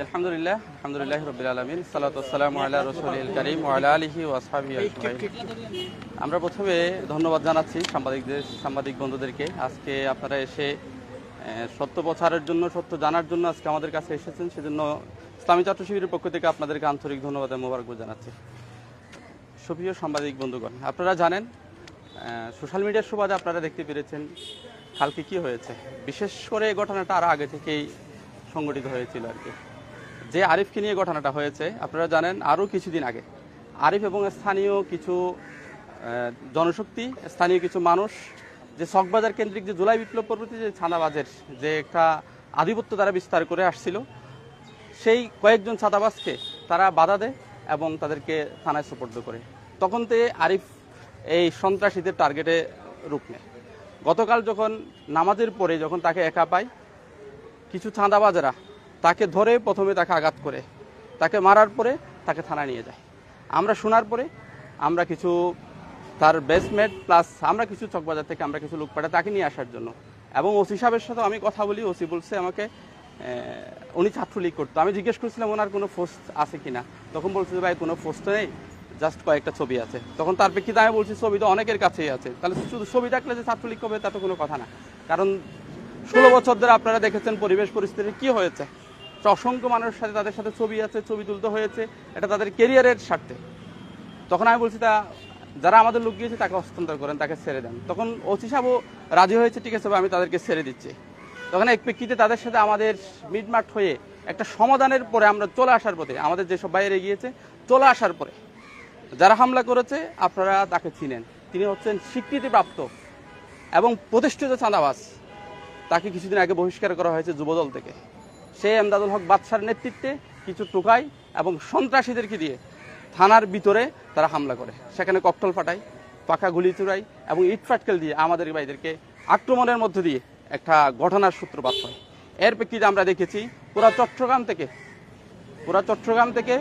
আলহামদুলিল্লাহ, আলহামদুলিল্লাহ রাব্বিল আলামিন, সালাতু ওয়াসসালামু আলা রাসূলিল কারীম ওয়া আলা আলিহি ওয়া আসহাবিহি আজমাইন। আমরা প্রথমে ধন্যবাদ জানাচ্ছি সাংবাদিক বন্ধুদেরকে। আজকে আপনারা এসে সত্য প্রচারের জন্য, সত্য জানার জন্য আজকে আমাদের কাছে এসেছেন, সেজন্য ইসলামী ছাত্র শিবিরের পক্ষ থেকে আপনাদেরকে আন্তরিক ধন্যবাদ এবং মোবারকবাদ জানাচ্ছি। সুপ্রিয় সাংবাদিক বন্ধুগণ, আপনারা জানেন সোশ্যাল মিডিয়ার সুবাদে আপনারা দেখতে পেরেছেন কালকে কি হয়েছে। বিশেষ করে এই ঘটনাটা আরও আগে থেকেই সংগঠিত হয়েছিল আর কি। যে আরিফকে নিয়ে ঘটনাটা হয়েছে আপনারা জানেন, আরও কিছুদিন আগে আরিফ এবং স্থানীয় কিছু জনশক্তি, স্থানীয় কিছু মানুষ যে চকবাজার কেন্দ্রিক যে জুলাই বিপ্লব পরবর্তী যে ছাঁদাবাজের যে একটা আধিপত্য তারা বিস্তার করে আসছিল, সেই কয়েকজন ছাঁদাবাজকে তারা বাধা দেয় এবং তাদেরকে থানায় সোপর্দ করে। তখন থেকে আরিফ এই সন্ত্রাসীদের টার্গেটে রূপ নেয়। গতকাল যখন নামাজের পরে যখন তাকে একা পায়, কিছু চাঁদাবাজেরা তাকে ধরে প্রথমে তাকে আঘাত করে, তাকে মারার পরে তাকে থানায় নিয়ে যায়। আমরা শোনার পরে আমরা কিছু তার বেসমেট প্লাস আমরা কিছু চকবাজার থেকে আমরা কিছু লোক পাঠাই তাকে নিয়ে আসার জন্য। এবং ওসি সাহেবের সাথে আমি কথা বলি, ওসি বলছে আমাকে উনি ছাত্রলীগ করতো। আমি জিজ্ঞেস করছিলাম ওনার কোনো পোস্ট আছে কিনা, তখন বলছে যে ভাই কোনো পোস্ট নেই, জাস্ট কয়েকটা ছবি আছে। তখন তার প্রেক্ষিতে আমি বলছি ছবি তো অনেকের কাছেই আছে, তাহলে শুধু ছবি থাকলে যে ছাত্রলীগ করবে তা তো কোনো কথা না। কারণ 16 বছর ধরে আপনারা দেখেছেন পরিবেশ পরিস্থিতি কি হয়েছে। অসংখ্য মানুষের সাথে তাদের সাথে ছবি আছে, ছবি তুলতে হয়েছে, এটা তাদের কেরিয়ারের স্বার্থে। তখন আমি বলছি তা যারা আমাদের লোক গিয়েছে তাকে হস্তান্তর করেন, তাকে ছেড়ে দেন। তখন ওসি সাহেবও রাজি হয়েছে, ঠিক আছে আমি তাদেরকে ছেড়ে দিচ্ছি। তখন এক প্রেক্ষিতে তাদের সাথে আমাদের মিটমাট হয়ে একটা সমাধানের পরে আমরা চলে আসার পথে, আমাদের যেসব বাইরে গিয়েছে চলে আসার পরে যারা হামলা করেছে আপনারা তাকে চিনেন, তিনি হচ্ছেন স্বীকৃতিপ্রাপ্ত এবং প্রতিষ্ঠিত চাঁদাবাজ। তাকে কিছুদিন আগে বহিষ্কার করা হয়েছে যুবদল থেকে। সে এমদাদুল হক বাদশার নেতৃত্বে কিছু টোকাই এবং সন্ত্রাসীদেরকে দিয়ে থানার ভিতরে তারা হামলা করে, সেখানে ককটেল ফাটায়, পাখা গুলি চুরাই এবং ইট ফাটকেল দিয়ে আমাদের ভাইদেরকে আক্রমণের মধ্য দিয়ে একটা ঘটনার সূত্রপাত হয়। এর প্রেক্ষিতে আমরা দেখেছি পুরা চট্টগ্রাম থেকে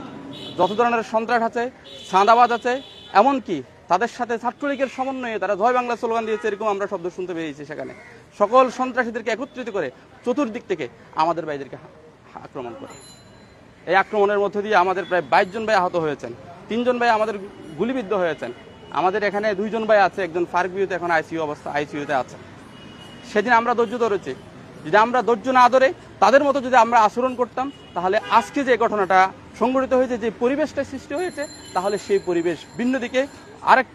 যত ধরনের সন্ত্রাস আছে, চাঁদাবাজ আছে, এমনকি তাদের সাথে ছাত্রলীগের সমন্বয়ে তারা জয় বাংলা স্লোগান দিয়েছে, এরকম আমরা শব্দ শুনতে পেয়েছি। সেখানে সকল সন্ত্রাসীদেরকে একত্রিত করে চতুর্দিক থেকে আমাদের ভাইদেরকে আক্রমণ করে। এই আক্রমণের মধ্য দিয়ে আমাদের প্রায় 22 জন ভাই আহত হয়েছেন, 3 জন ভাই আমাদের গুলিবিদ্ধ হয়েছেন। আমাদের এখানে 2 জন ভাই আছে, একজন ফার্কভিউতে এখন আইসিইউতে আছে। সেদিন আমরা ধৈর্য ধরেছি। যদি আমরা ধৈর্য না ধরে তাদের মতো যদি আমরা আচরণ করতাম, তাহলে আজকে যে ঘটনাটা সংঘটিত হয়েছে, যে পরিবেশটা সৃষ্টি হয়েছে, তাহলে সেই পরিবেশ ভিন্ন দিকে আরেক